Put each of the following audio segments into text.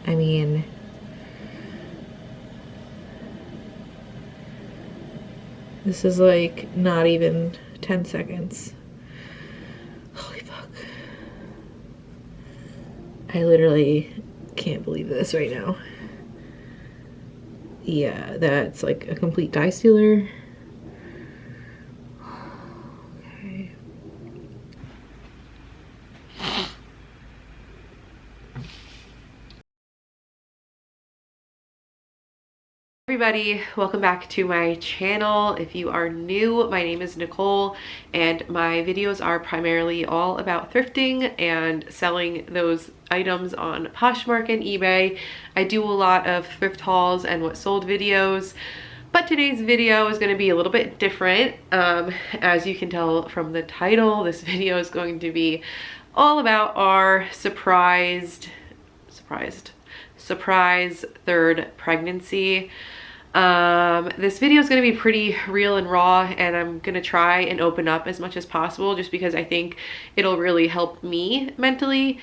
I mean, this is like not even 10 seconds. Holy fuck. I literally can't believe this right now. Yeah, that's like a complete dye stealer. Okay. Everybody, welcome back to my channel. If you are new, my name is Nicole and my videos are primarily all about thrifting and selling those items on Poshmark and eBay. I do a lot of thrift hauls and what sold videos, but today's video is going to be a little bit different. As you can tell from the title, this video is going to be all about our surprise third pregnancy. This video is going to be pretty real and raw, and I'm going to try and open up as much as possible just because I think it'll really help me mentally.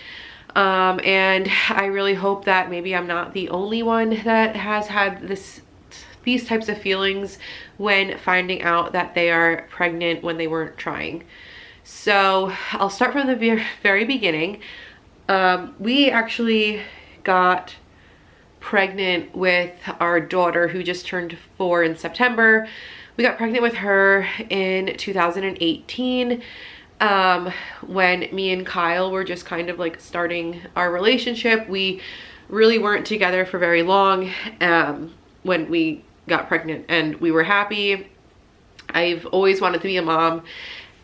And I really hope that maybe I'm not the only one that has had these types of feelings when finding out that they are pregnant when they weren't trying. So I'll start from the very beginning. We actually got pregnant with our daughter, who just turned 4 in September. We got pregnant with her in 2018 when me and Kyle were just kind of like starting our relationship. We really weren't together for very long when we got pregnant, and we were happy. I've always wanted to be a mom.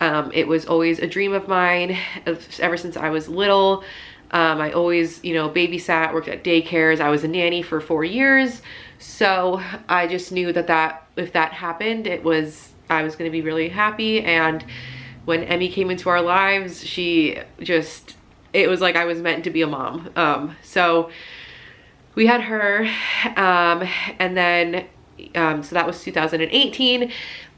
It was always a dream of mine ever since I was little. I always, you know, babysat, worked at daycares. I was a nanny for 4 years. So I just knew that if that happened, I was going to be really happy. And when Emmy came into our lives, it was like I was meant to be a mom. So we had her, and then, so that was 2018.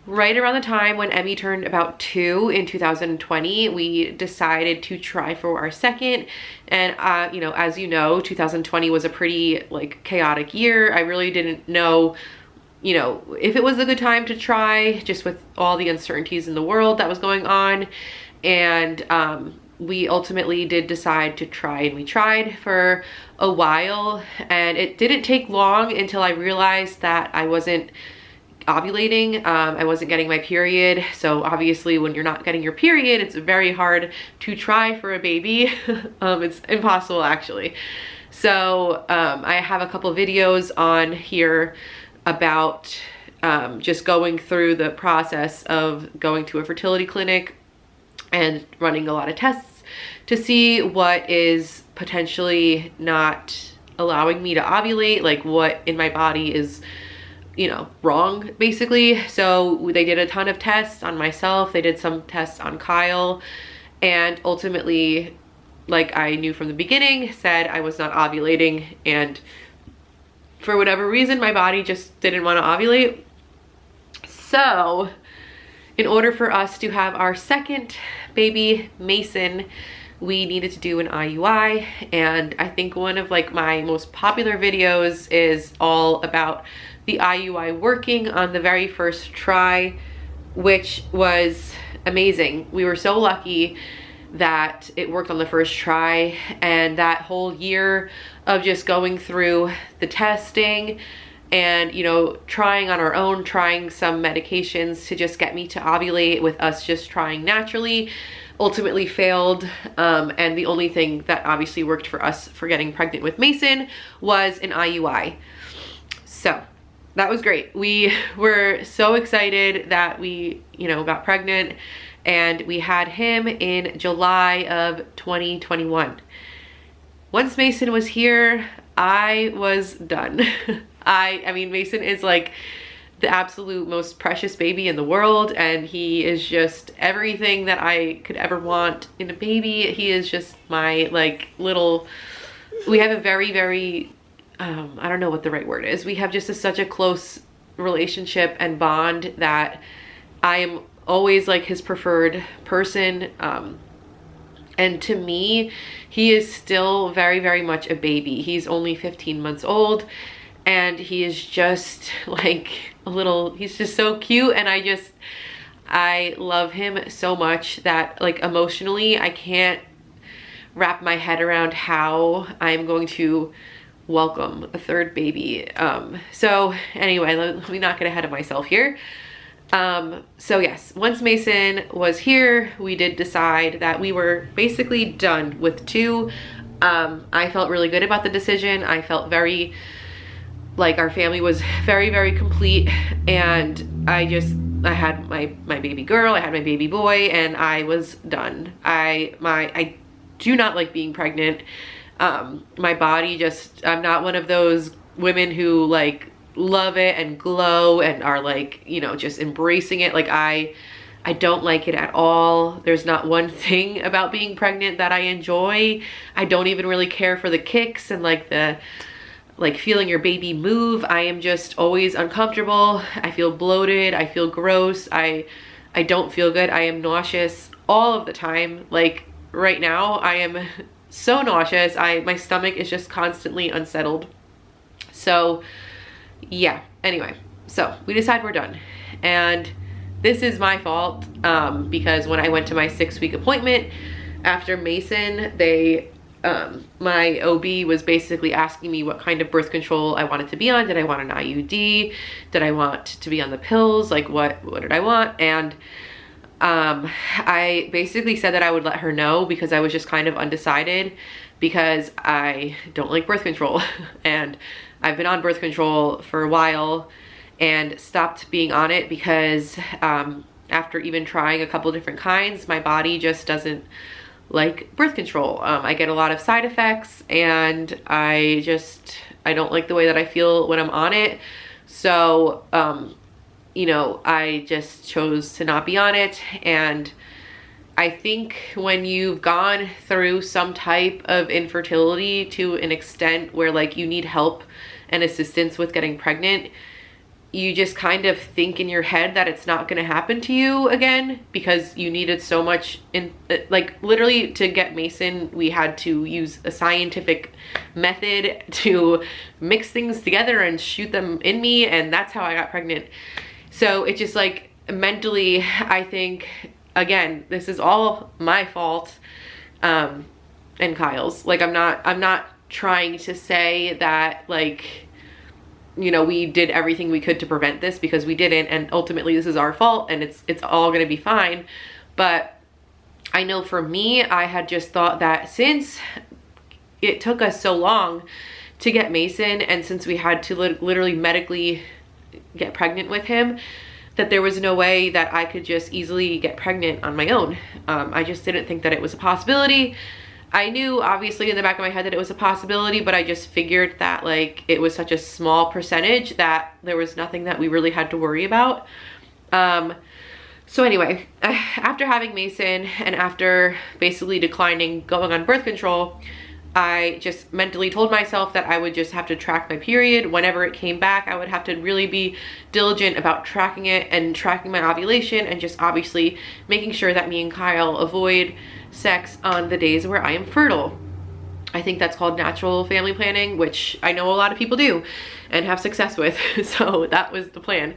Right around the time when Emmy turned about 2 in 2020, we decided to try for our second. And, you know, as you know, 2020 was a pretty like chaotic year. I really didn't know, you know, if it was a good time to try, just with all the uncertainties in the world that was going on. And we ultimately did decide to try, and we tried for a while. And it didn't take long until I realized that I wasn't ovulating. I wasn't getting my period. So obviously when you're not getting your period, it's very hard to try for a baby. It's impossible actually. So I have a couple videos on here about just going through the process of going to a fertility clinic and running a lot of tests to see what is potentially not allowing me to ovulate, like what in my body is, you know, wrong basically. So they did a ton of tests on myself. They did some tests on Kyle, and ultimately, like I knew from the beginning, said I was not ovulating, and for whatever reason my body just didn't want to ovulate. So in order for us to have our second baby, Mason, we needed to do an IUI. And I think one of like my most popular videos is all about the IUI working on the very first try, which was amazing. We were so lucky that it worked on the first try, and that whole year of just going through the testing and, you know, trying on our own, trying some medications to just get me to ovulate with us just trying naturally, ultimately failed. And the only thing that obviously worked for us for getting pregnant with Mason was an IUI. So that was great. We were so excited that we, you know, got pregnant, and we had him in July of 2021. Once Mason was here, I was done. I mean, Mason is like the absolute most precious baby in the world, and he is just everything that I could ever want in a baby. He is just my like little, we have a very, very, I don't know what the right word is. We have just such a close relationship and bond that I am always like his preferred person. And to me, he is still very, very much a baby. He's only 15 months old, and he is just like he's just so cute. And I love him so much that like emotionally, I can't wrap my head around how I'm going to welcome a third baby. So anyway, let me not get ahead of myself here. So yes, once Mason was here, we did decide that we were basically done with 2. I felt really good about the decision. I felt very like our family was very, very complete, and I had my baby girl, I had my baby boy, and I was done. I do not like being pregnant. My body I'm not one of those women who like love it and glow and are like, you know, just embracing it. Like I don't like it at all. There's not one thing about being pregnant that I enjoy. I don't even really care for the kicks and like the feeling your baby move. I am just always uncomfortable. I feel bloated. I feel gross. I don't feel good. I am nauseous all of the time. Like right now, I am so nauseous. My stomach is just constantly unsettled. So yeah, anyway, so we decide we're done. And this is my fault, because when I went to my 6-week appointment after Mason, my OB was basically asking me what kind of birth control I wanted to be on. Did I want an IUD? Did I want to be on the pills? Like what did I want? And I basically said that I would let her know because I was just kind of undecided, because I don't like birth control. And I've been on birth control for a while and stopped being on it because after even trying a couple different kinds, my body just doesn't like birth control. I get a lot of side effects, and I don't like the way that I feel when I'm on it. So, you know, I just chose to not be on it. And I think when you've gone through some type of infertility to an extent where like you need help and assistance with getting pregnant, you just kind of think in your head that it's not going to happen to you again, because you needed so much like literally to get Mason, we had to use a scientific method to mix things together and shoot them in me, and that's how I got pregnant. So it just like mentally, I think, again, this is all my fault, and Kyle's. Like I'm not trying to say that like, you know, we did everything we could to prevent this, because we didn't, and ultimately this is our fault, and it's all gonna be fine. But I know for me, I had just thought that since it took us so long to get Mason, and since we had to literally medically get pregnant with him, that there was no way that I could just easily get pregnant on my own. I just didn't think that it was a possibility. I knew obviously in the back of my head that it was a possibility, but I just figured that like it was such a small percentage that there was nothing that we really had to worry about. So anyway, after having Mason and after basically declining going on birth control, I just mentally told myself that I would just have to track my period. Whenever it came back, I would have to really be diligent about tracking it and tracking my ovulation, and just obviously making sure that me and Kyle avoid sex on the days where I am fertile. I think that's called natural family planning, which I know a lot of people do and have success with. So that was the plan,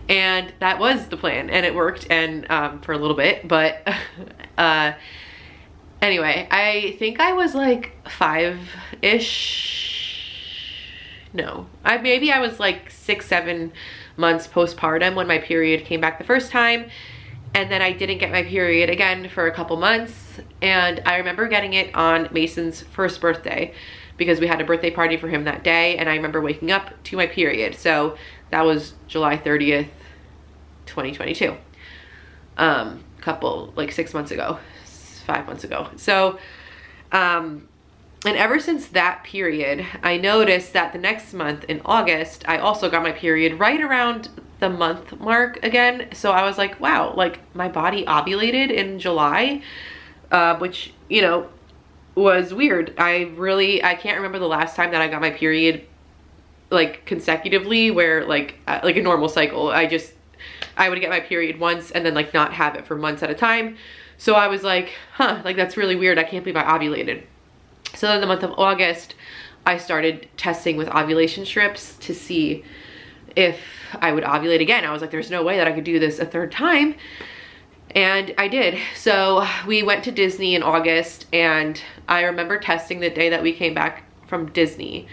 and that was the plan, and it worked, and for a little bit. But anyway, I think I was like 5-ish. No, maybe I was like 6-7 months postpartum when my period came back the first time. And then I didn't get my period again for a couple months. And I remember getting it on Mason's first birthday, because we had a birthday party for him that day. And I remember waking up to my period. So that was July 30th, 2022. Like 6 months ago, 5 months ago. So, and ever since that period, I noticed that the next month in August, I also got my period right around the month mark again. So I was like, wow, like my body ovulated in July, which, you know, was weird. I can't remember the last time that I got my period like consecutively, where like a normal cycle. I would get my period once and then like not have it for months at a time. So I was like, huh, like that's really weird. I can't believe I ovulated. So then the month of August, I started testing with ovulation strips to see if I would ovulate again. I was like, there's no way that I could do this a third time. And I did. So we went to Disney in August, and I remember testing the day that we came back from Disney,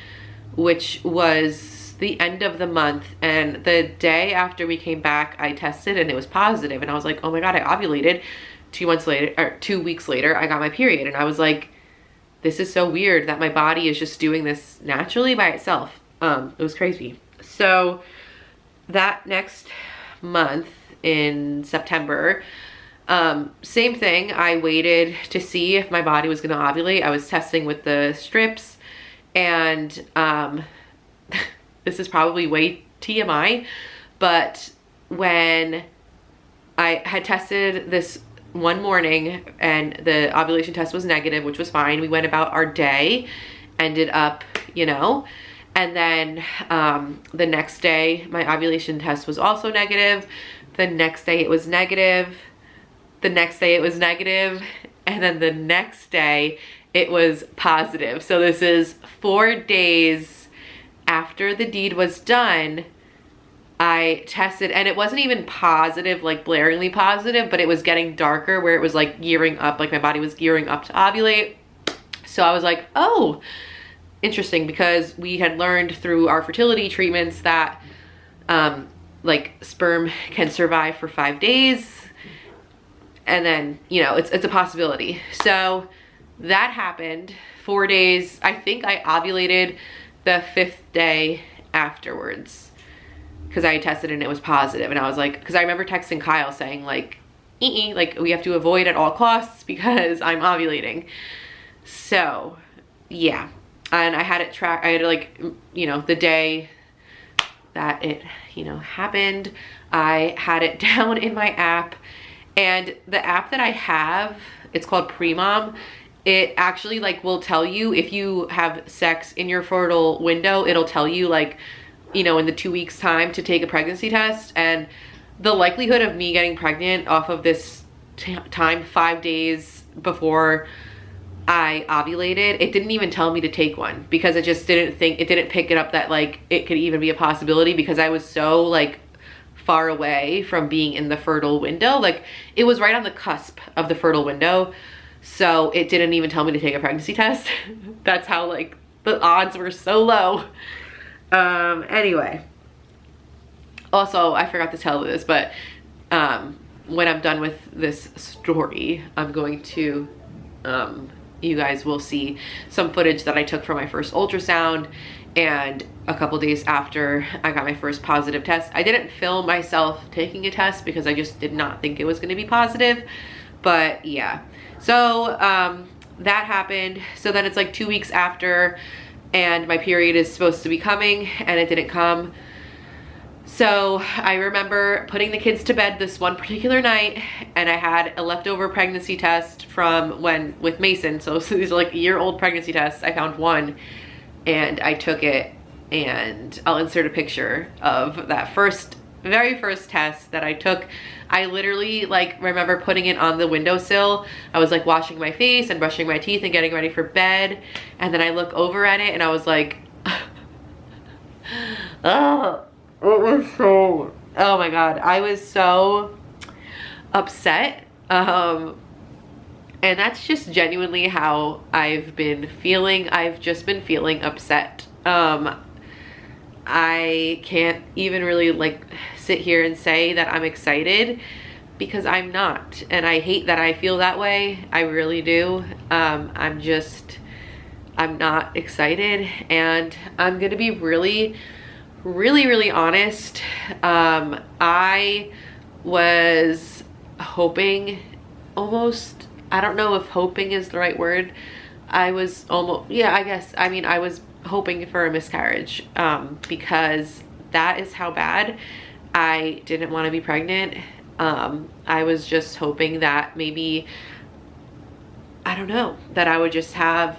which was the end of the month. And the day after we came back, I tested and it was positive. And I was like, oh my God, I ovulated. 2 months later, or 2 weeks later, I got my period. And I was like, this is so weird that my body is just doing this naturally by itself. It was crazy. So that next month in September, same thing. I waited to see if my body was going to ovulate. I was testing with the strips, and this is probably way TMI, but when I had tested this one morning and the ovulation test was negative, which was fine. We went about our day, ended up, you know, and then the next day my ovulation test was also negative. The next day it was negative. The next day it was negative. And then the next day it was positive. So this is 4 days after the deed was done. I tested, and it wasn't even positive, like blaringly positive, but it was getting darker where it was like gearing up, like my body was gearing up to ovulate. So I was like, oh, interesting, because we had learned through our fertility treatments that like sperm can survive for 5 days, and then, you know, it's a possibility. So that happened. 4 days, I think I ovulated the 5th day afterwards, because I tested and it was positive. And I was like, because I remember texting Kyle saying like, like we have to avoid at all costs because I'm ovulating. So yeah, and I had it track, I had like, you know, the day that it, you know, happened, I had it down in my app. And the app that I have, it's called Premom. It actually like will tell you if you have sex in your fertile window. It'll tell you like, you know, in the 2 weeks time to take a pregnancy test. And the likelihood of me getting pregnant off of this time, 5 days before I ovulated, it didn't even tell me to take one, because it just didn't think, it didn't pick it up that like it could even be a possibility, because I was so like far away from being in the fertile window. Like it was right on the cusp of the fertile window. So it didn't even tell me to take a pregnancy test. That's how like the odds were so low. Anyway, also I forgot to tell this, but when I'm done with this story, I'm going to you guys will see some footage that I took from my first ultrasound, and a couple days after I got my first positive test. I didn't film myself taking a test because I just did not think it was going to be positive, but yeah. So that happened. So then it's like 2 weeks after, and my period is supposed to be coming, and it didn't come. So I remember putting the kids to bed this one particular night, and I had a leftover pregnancy test from when with Mason. So these are like a year-old pregnancy tests. I found one and I took it, and I'll insert a picture of that very first test that I took. I literally like remember putting it on the windowsill. I was like washing my face and brushing my teeth and getting ready for bed, and then I look over at it and I was like, oh, it was so, oh my God, I was so upset. And that's just genuinely how I've been feeling. I've just been feeling upset. I can't even really like sit here and say that I'm excited, because I'm not. And I hate that I feel that way. I really do. I'm not excited, and I'm gonna be really honest. I was hoping, almost, I don't know if hoping is the right word. I was almost, yeah, I guess, I mean, I was hoping for a miscarriage, because that is how bad I didn't want to be pregnant. I was just hoping that maybe, I don't know, that I would just have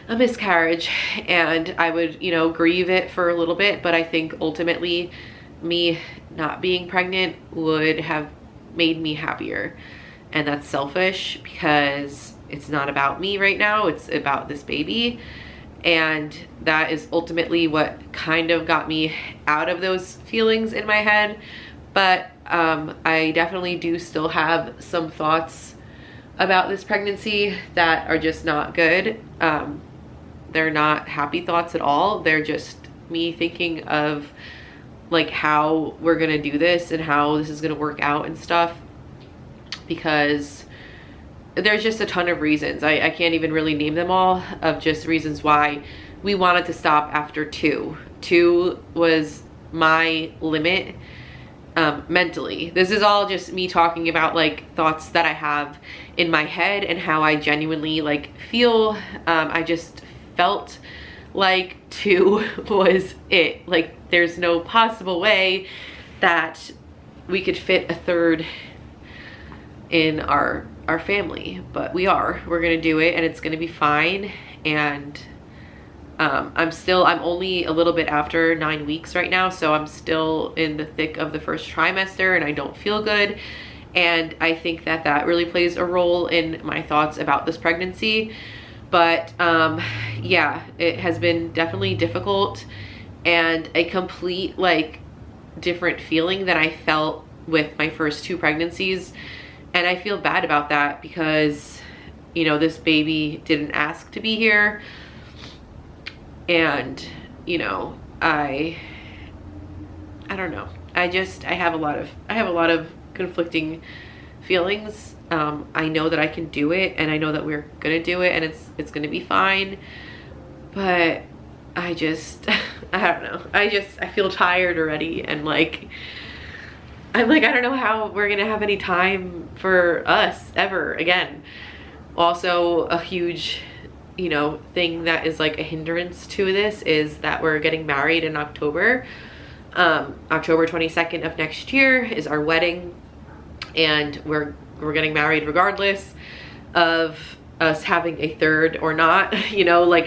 a miscarriage and I would, you know, grieve it for a little bit. But I think ultimately me not being pregnant would have made me happier. and that's selfish because it's not about me right now, it's about this baby. And that is ultimately what kind of got me out of those feelings in my head. But I definitely do still have some thoughts about this pregnancy that are just not good. They're not happy thoughts at all. They're just me thinking of like how we're gonna do this and how this is gonna work out and stuff, because there's just a ton of reasons. I can't even really name them all, of just reasons why we wanted to stop after 2. 2 was my limit mentally. This is all just me talking about like thoughts that I have in my head and how I genuinely like feel. I just felt like 2 was it. Like there's no possible way that we could fit a third in our family, but we're gonna do it, and it's gonna be fine. And I'm only a little bit after 9 weeks right now, so I'm still in the thick of the first trimester and I don't feel good. And I think that that really plays a role in my thoughts about this pregnancy. But yeah, it has been definitely difficult and a complete like different feeling than I felt with my first 2 pregnancies. And I feel bad about that because, you know, this baby didn't ask to be here. And, you know, I don't know. I have a lot of conflicting feelings. I know that I can do it, and I know that we're gonna do it, and it's gonna be fine. But I don't know. I feel tired already, and like, I'm like, I don't know how we're gonna have any time for us ever again. Also, a huge, you know, thing that is like a hindrance to this is that we're getting married in October. October 22nd of next year is our wedding, and we're getting married regardless of us having a third or not. You know, like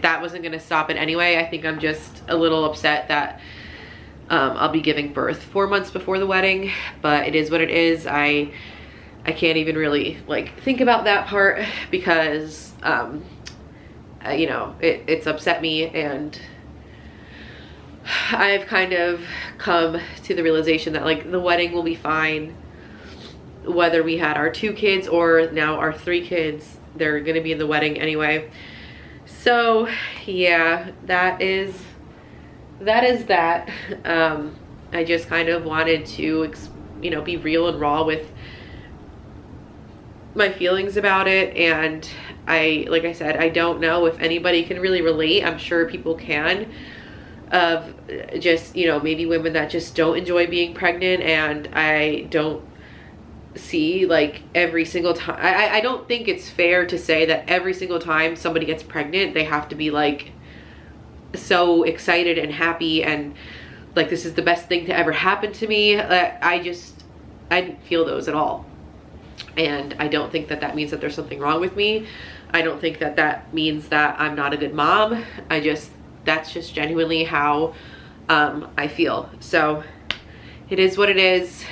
that wasn't gonna stop it anyway. I think I'm just a little upset that I'll be giving birth 4 months before the wedding, but it is what it is. I can't even really like think about that part because you know, it's upset me, and I've kind of come to the realization that like the wedding will be fine whether we had our 2 kids or now our 3 kids. They're gonna be in the wedding anyway. So yeah, that is that. I just kind of wanted to, you know, be real and raw with my feelings about it. And like I said, I don't know if anybody can really relate. I'm sure people can, of just, you know, maybe women that just don't enjoy being pregnant. And I don't see like every single time, I don't think it's fair to say that every single time somebody gets pregnant they have to be like so excited and happy and like this is the best thing to ever happen to me. I didn't feel those at all, and I don't think that that means that there's something wrong with me. I don't think that that means that I'm not a good mom. That's just genuinely how I feel. So it is what it is.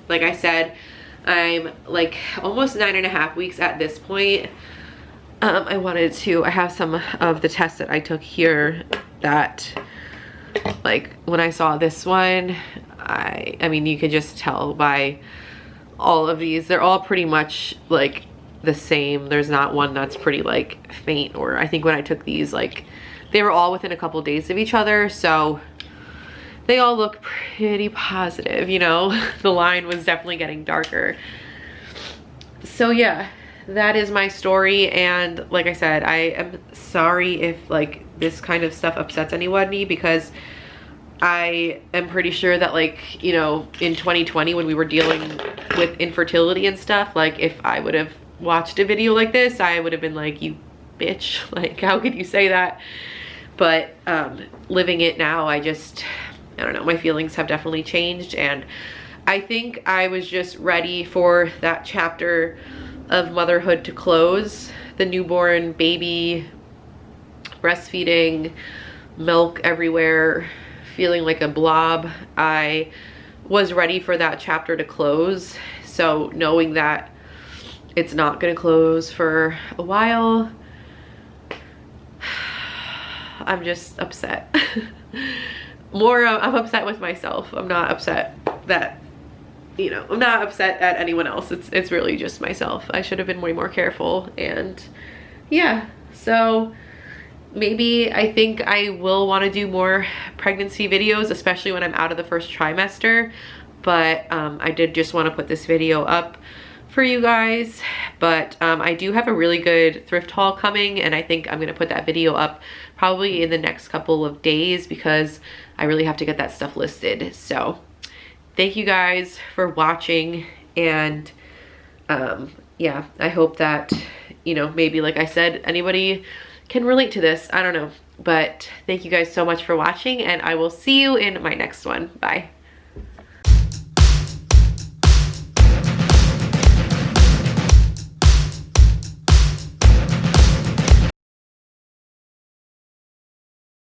Like I said, I'm like almost 9.5 weeks at this point. I have some of the tests that I took here that like when I saw this one, I mean, you could just tell by all of these, they're all pretty much like the same. There's not one that's pretty like faint, or I think when I took these, like they were all within a couple days of each other. So they all look pretty positive, you know. The line was definitely getting darker. So yeah, that is my story. And like I said, I am sorry if like this kind of stuff upsets anybody, because I am pretty sure that like, you know, in 2020 when we were dealing with infertility and stuff, like if I would have watched a video like this, I would have been like, you bitch, like how could you say that? But living it now, I don't know, my feelings have definitely changed, and I think I was just ready for that chapter of motherhood to close. The newborn baby, breastfeeding, milk everywhere, feeling like a blob. I was ready for that chapter to close. So knowing that it's not gonna close for a while, I'm just upset. I'm upset with myself. I'm not upset that, you know, I'm not upset at anyone else. It's really just myself. I should have been way more careful. And yeah, so maybe I think I will want to do more pregnancy videos, especially when I'm out of the first trimester. But I did just want to put this video up for you guys. But I do have a really good thrift haul coming, and I think I'm gonna put that video up probably in the next couple of days because I really have to get that stuff listed. So thank you guys for watching, and yeah, I hope that, you know, maybe like I said, anybody can relate to this. I don't know, but thank you guys so much for watching, and I will see you in my next one. Bye.